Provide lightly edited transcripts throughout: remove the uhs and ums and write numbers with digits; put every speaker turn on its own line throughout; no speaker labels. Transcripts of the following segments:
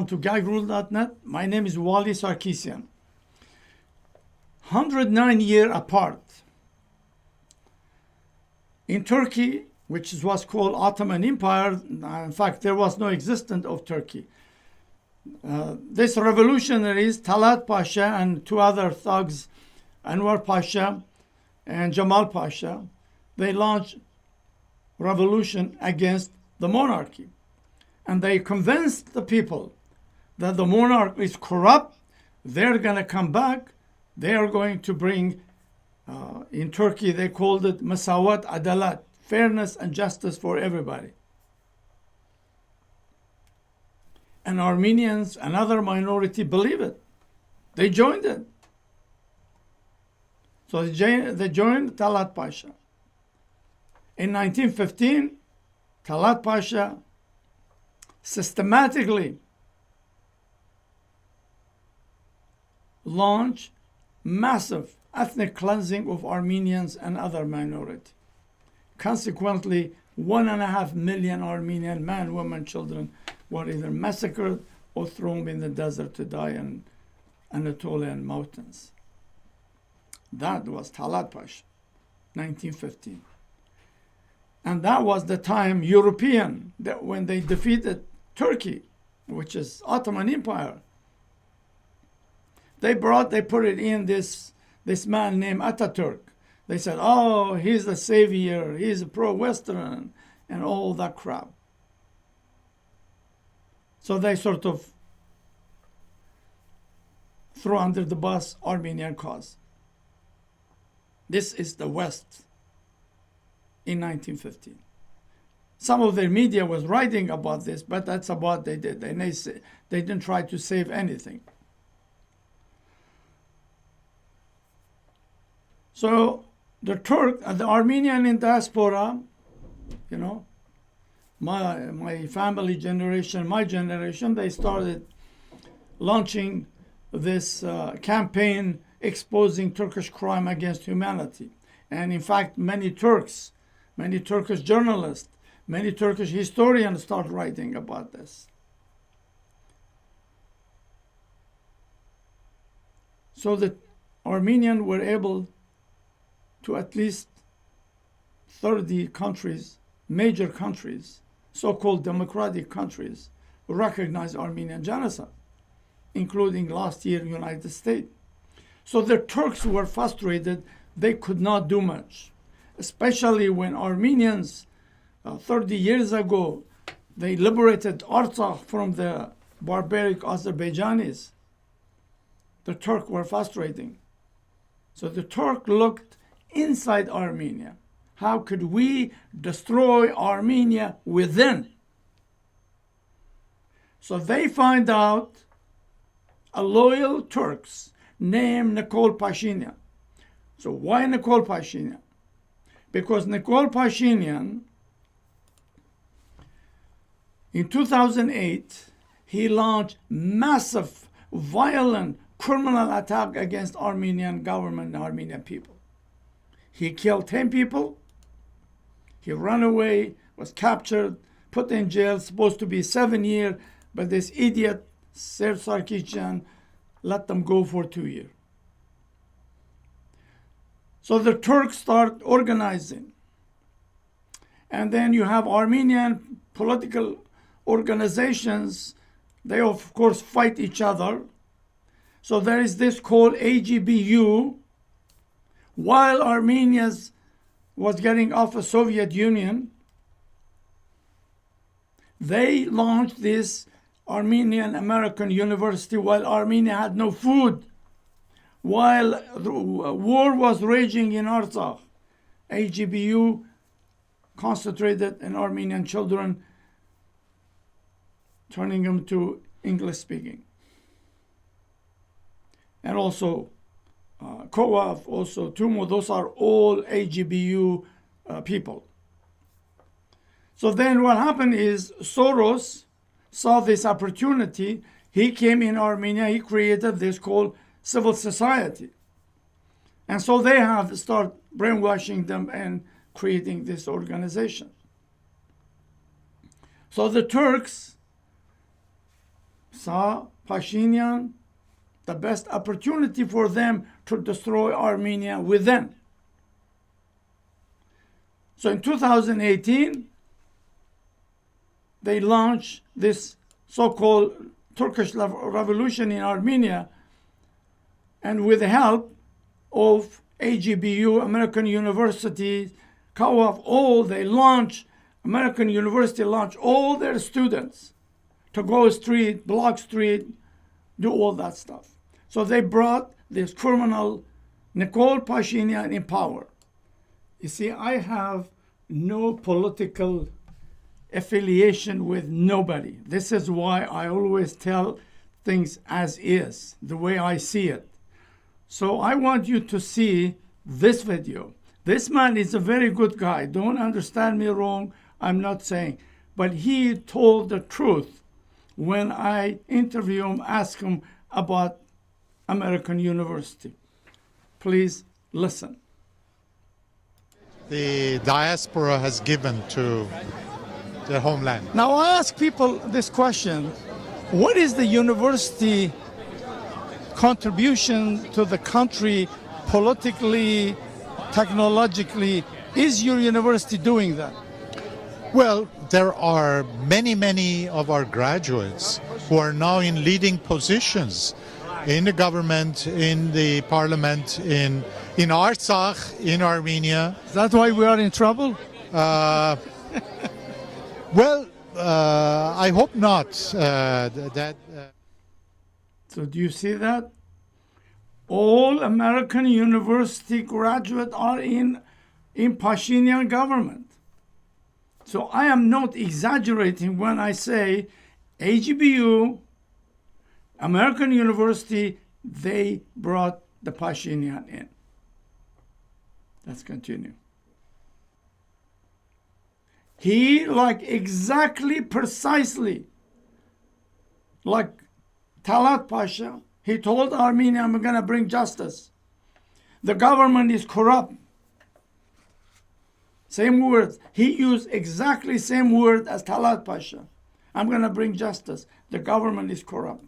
Welcome to gagrule.net. My name is Wali Sarkisian. 109 years apart. In Turkey, which was called Ottoman Empire, in fact, there was no existence of Turkey. These revolutionaries, Talaat Pasha and two other thugs, Anwar Pasha and Jamal Pasha, they launched revolution against the monarchy. And they convinced the people that the monarch is corrupt. They're going to come back. They are going to bring, in Turkey, they called it Masawat Adalat, fairness and justice for everybody. And Armenians, another minority, believe it. They joined it. So they joined Talat Pasha. In 1915, Talat Pasha systematically launched massive ethnic cleansing of Armenians and other minorities. Consequently, 1.5 million Armenian men, women, children were either massacred or thrown in the desert to die in Anatolian mountains. That was Talat Pasha, 1915. And that was the time European, that when they defeated Turkey, which is Ottoman Empire, they put it in this man named Ataturk. They said, oh, he's the savior, he's pro-Western, and all that crap. So they sort of threw under the bus Armenian cause. This is the West in 1915. Some of their media was writing about this, but that's about they did. They didn't try to save anything. So the Armenian in diaspora, you know, my family generation, my generation, they started launching this campaign exposing Turkish crime against humanity. And in fact, many Turkish journalists, many Turkish historians start writing about this. So the Armenians were able to at least 30 countries, major countries, so-called democratic countries, recognize Armenian genocide, including last year United States. So the Turks were frustrated. They could not do much, especially when Armenians 30 years ago, they liberated Artsakh from the barbaric Azerbaijanis. The Turks were frustrating. So the Turk looked inside Armenia. How could we destroy Armenia within? So they find out a loyal Turks named Nikol Pashinyan. So why Nikol Pashinyan? Because Nikol Pashinyan, in 2008, he launched massive, violent, criminal attack against Armenian government and Armenian people. He killed 10 people. He ran away, was captured, put in jail, supposed to be 7 years, but this idiot, Serge Sarkisian, let them go for 2 years. So the Turks start organizing. And then you have Armenian political organizations. They, of course, fight each other. So there is this called AGBU. While Armenia was getting off the Soviet Union, they launched this Armenian American University while Armenia had no food. While the war was raging in Artsakh, AGBU concentrated in Armenian children, turning them to English speaking. And also COAF, also TUMO, those are all AGBU people. So then what happened is Soros saw this opportunity. He came in Armenia, he created this called civil society. And so they have started brainwashing them and creating this organization. So the Turks saw Pashinyan the best opportunity for them to destroy Armenia within. So in 2018, they launched this so-called Turkish revolution in Armenia, and with the help of AGBU, American University, COAF, American University launched all their students to go street, block street, do all that stuff. So they brought this criminal Nikol Pashinyan in power. You see, I have no political affiliation with nobody. This is why I always tell things as is, the way I see it. So I want you to see this video. This man is a very good guy. Don't understand me wrong. I'm not saying. But he told the truth when I interview him, ask him about American University. Please listen.
The diaspora has given to their homeland.
Now I ask people this question: what is the university contribution to the country politically, technologically? Is your university doing that?
Well, there are many of our graduates who are now in leading positions in the government, in the parliament, in Artsakh, in Armenia.
Is that why we are in trouble?
Well, I hope not.
So do you see that? All American University graduates are in Pashinyan government. So I am not exaggerating when I say AGBU, American University, they brought the Pashinyan in. Let's continue. He, exactly, precisely, like Talaat Pasha, he told Armenia, I'm going to bring justice. The government is corrupt. Same words. He used exactly same word as Talaat Pasha. I'm going to bring justice. The government is corrupt.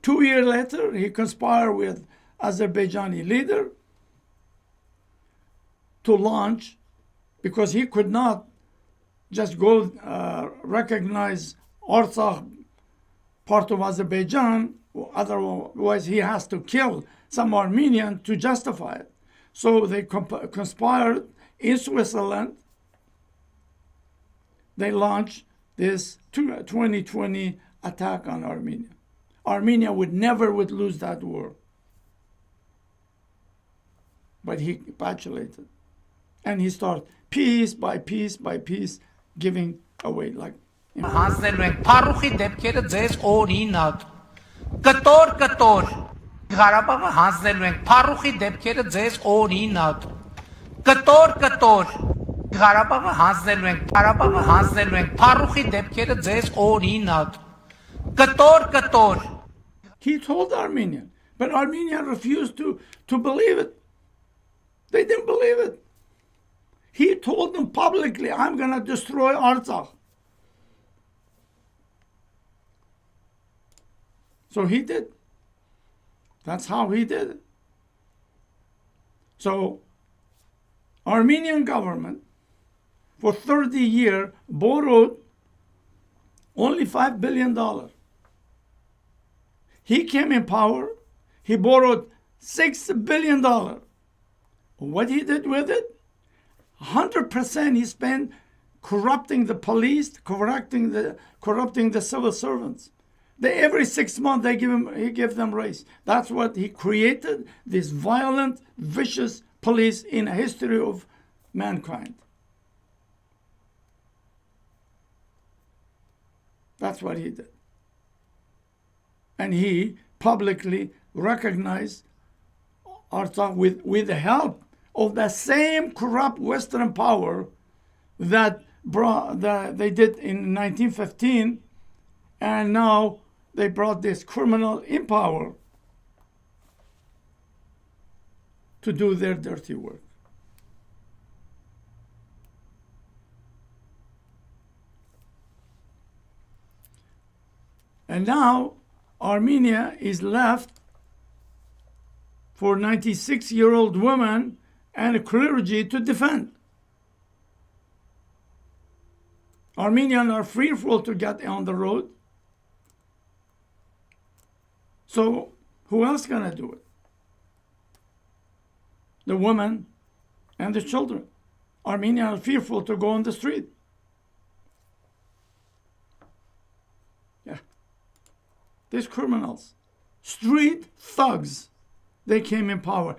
2 years later, he conspired with Azerbaijani leader to launch, because he could not just go recognize Artsakh part of Azerbaijan, otherwise he has to kill some Armenian to justify it. So they conspired in Switzerland. They launched this 2020 attack on Armenia. Armenia would never lose that war. But he capitulated. And he started piece by piece by piece giving away, like
Հանձնելու ենք փառուխի դեպքերը ձեզ օրինակ կտոր Ղարաբաղը հանձնելու ենք փառուխի դեպքերը ձեզ օրինակ կտոր Ղարաբաղը հանձնելու ենք փառուխի դեպքերը ձեզ օրինակ կտոր
He told Armenian, but Armenia refused to believe it. They didn't believe it. He told them publicly, I'm going to destroy Artsakh. So he did. That's how he did it. So Armenian government for 30 years borrowed only $5 billion. He came in power, he borrowed $6 billion. What he did with it? 100% he spent corrupting the police, corrupting the civil servants. Every 6 months he gave them raise. That's what he created, this violent, vicious police in a history of mankind. That's what he did. And he publicly recognized Artsakh with the help of the same corrupt Western power that they did in 1915, and now they brought this criminal in power to do their dirty work. And now Armenia is left for 96-year-old women and a clergy to defend. Armenians are fearful to get on the road. So who else gonna do it? The women and the children. Armenians are fearful to go on the street. Yeah. These criminals, street thugs, they came in power.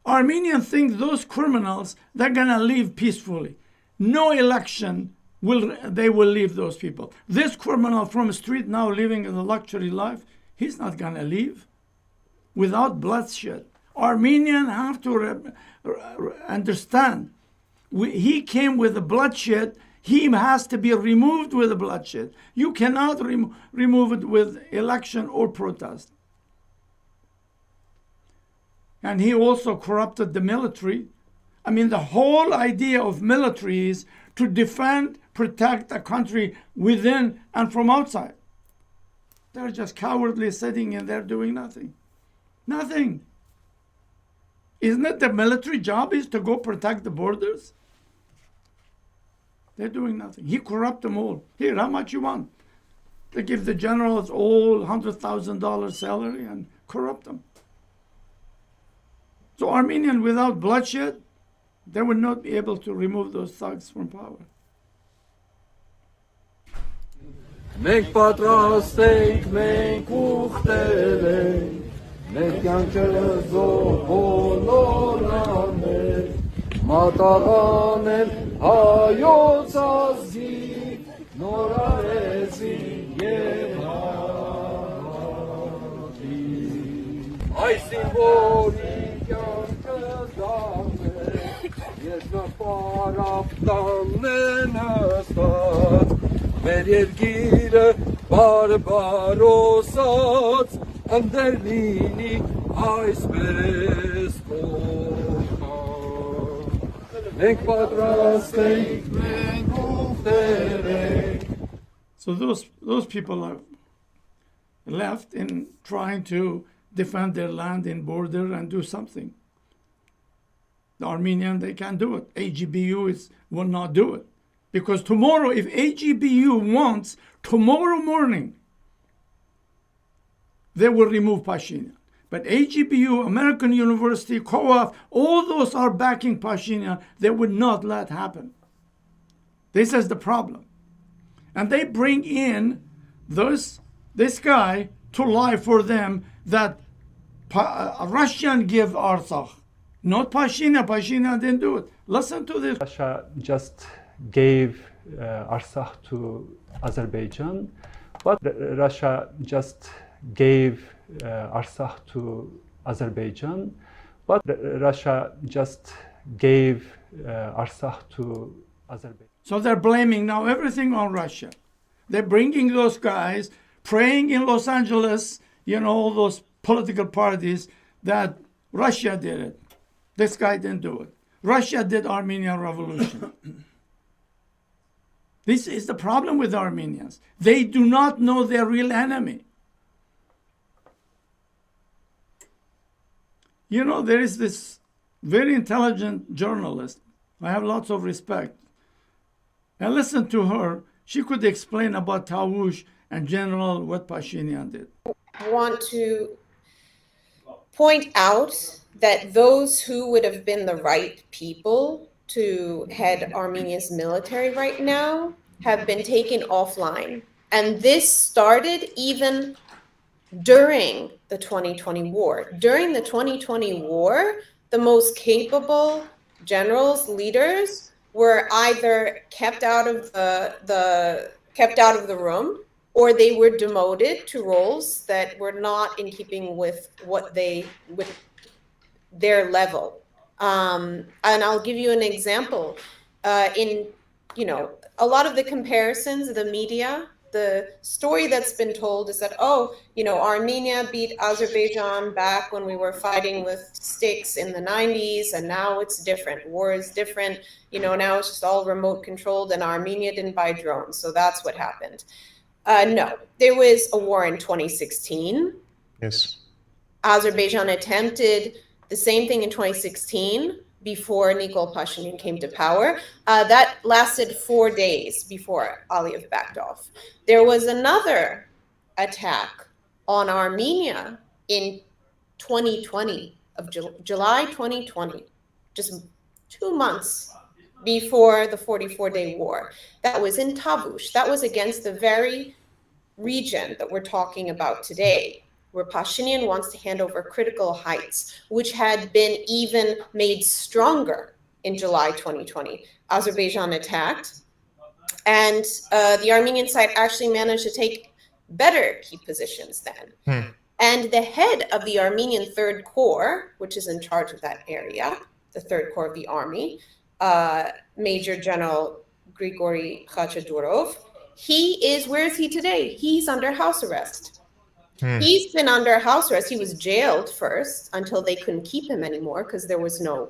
Armenians think those criminals, they're gonna leave peacefully. No election they will leave those people. This criminal from the street now living in a luxury life, he's not gonna leave without bloodshed. Armenians have to understand. He came with the bloodshed. He has to be removed with the bloodshed. You cannot remove it with election or protest. And he also corrupted the military. I mean, the whole idea of military is to defend, protect a country within and from outside. They're just cowardly sitting in there doing nothing. Nothing. Isn't it the military job is to go protect the borders? They're doing nothing. He corrupt them all. Here, how much you want? They give the generals all $100,000 salary and corrupt them. So Armenian without bloodshed, they would not be able to remove those thugs from power.
Մենք պատրաստ ենք, մենք ուխտել ենք, մեր կյանքը զոհոլորանել, մատաղանել հայոց ազգի, նորարեցին և հատի։ Այս իմ որի կյանքը դաղնել, ես նպարապտանն են հստած, մեր երկիրը բարբարոսած, ընդեր լինի այսպես կողքան, մենք պատրաստ ենք, մենք ուխտեր ենք.
So those people are left in trying to defend their land and border and do something. The Armenian, they can't do it. AGBU will not do it. Because tomorrow, if AGBU wants, tomorrow morning, they will remove Pashinyan. But AGBU, American University, Co-op, all those are backing Pashinyan. They would not let happen. This is the problem. And they bring in this guy to lie for them that Russian give Artsakh. Not Pashinyan. Pashinyan didn't do it. Listen to this.
Pasha just gave Artsakh to Azerbaijan, but Russia just gave Artsakh to Azerbaijan, but Russia just gave Artsakh to Azerbaijan.
So they're blaming now everything on Russia. They're bringing those guys, praying in Los Angeles, all those political parties, that Russia did it. This guy didn't do it. Russia did Armenian Revolution. This is the problem with Armenians. They do not know their real enemy. There is this very intelligent journalist. I have lots of respect. And listen to her. She could explain about Tavush and general what Pashinyan did.
I want to point out that those who would have been the right people to head Armenia's military right now have been taken offline. And this started even during the 2020 war. During the 2020 war, the most capable generals, leaders, were either kept out of the room, or they were demoted to roles that were not in keeping with with their level. And I'll give you an example. In a lot of the comparisons, the media, the story that's been told is that, Armenia beat Azerbaijan back when we were fighting with sticks in the 90s, and now it's different. War is different. Now it's just all remote controlled, and Armenia didn't buy drones. So that's what happened. No, there was a war in 2016.
Yes.
Azerbaijan attempted the same thing in 2016 before Nikol Pashinyan came to power. That lasted 4 days before Aliyev backed off. There was another attack on Armenia in 2020, of July 2020, just 2 months before the 44-day war. That was in Tavush. That was against the very region that we're talking about today, where Pashinyan wants to hand over critical heights, which had been even made stronger in July 2020. Azerbaijan attacked, and the Armenian side actually managed to take better key positions then. And the head of the Armenian Third Corps, which is in charge of that area, the Third Corps of the Army, Major General Grigory Khachadurov, where is he today? He's under house arrest. He's been under house arrest. He was jailed first until they couldn't keep him anymore because there was no,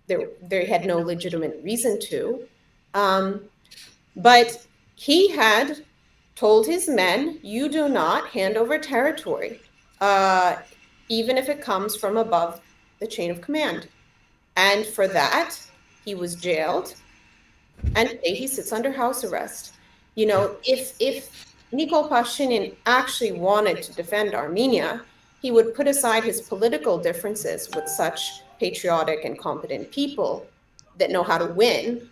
they had no legitimate reason to. But he had told his men, you do not hand over territory, even if it comes from above the chain of command. And for that, he was jailed, and today he sits under house arrest. You know, if Nikol Pashinyan actually wanted to defend Armenia, he would put aside his political differences with such patriotic and competent people that know how to win,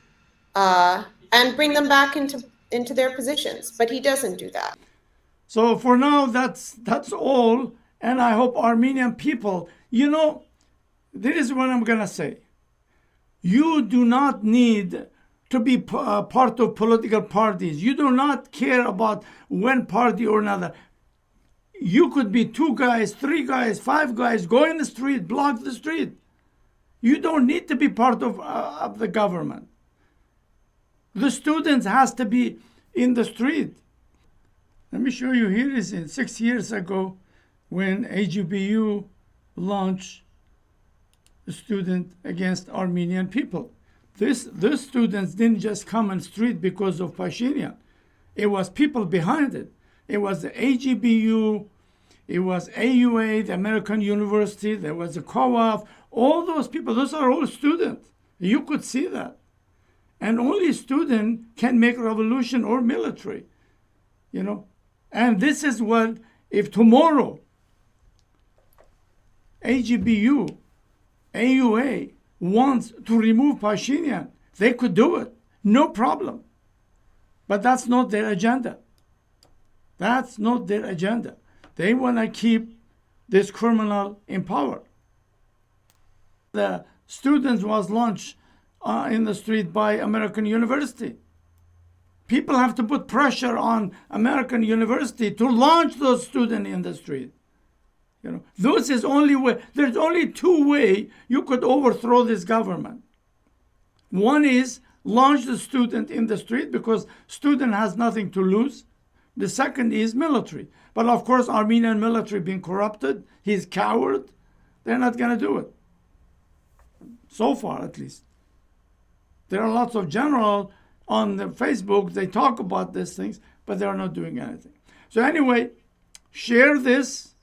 and bring them back into their positions. But he doesn't do that.
So for now, that's all. And I hope Armenian people, you know, this is what I'm going to say. You do not need to be part of political parties. You do not care about one party or another. You could be 2 guys, 3 guys, 5 guys, go in the street, block the street. You don't need to be part of the government. The students has to be in the street. Let me show you. Here is in 6 years ago when AGBU launched a student against Armenian people. These students didn't just come on the street because of Pashinyan. It was people behind it. It was the AGBU, it was AUA, the American University, there was the co-op, all those people, those are all students. You could see that. And only a student can make revolution or military, you know. And this is what, if tomorrow AGBU, AUA wants to remove Pashinyan, they could do it, no problem. But that's not their agenda. That's not their agenda. They want to keep this criminal in power. The students was launched in the street by American University. People have to put pressure on American University to launch those students in the street. You know, this is only way. There's only 2 ways you could overthrow this government. One is launch the student in the street because student has nothing to lose. The second is military. But of course, Armenian military being corrupted, he's coward. They're not going to do it. So far, at least. There are lots of generals on the Facebook, they talk about these things, but they're not doing anything. So anyway, share this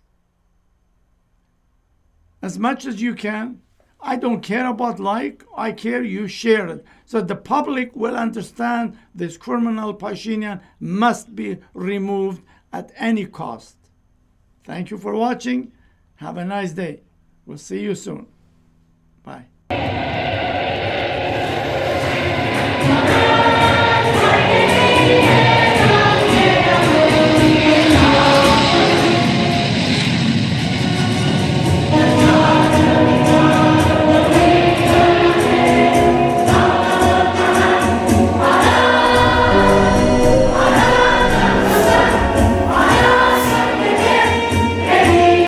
as much as you can. I don't care about like, I care you share it. So the public will understand this criminal Pashinyan must be removed at any cost. Thank you for watching. Have a nice day. We'll see you soon. Bye.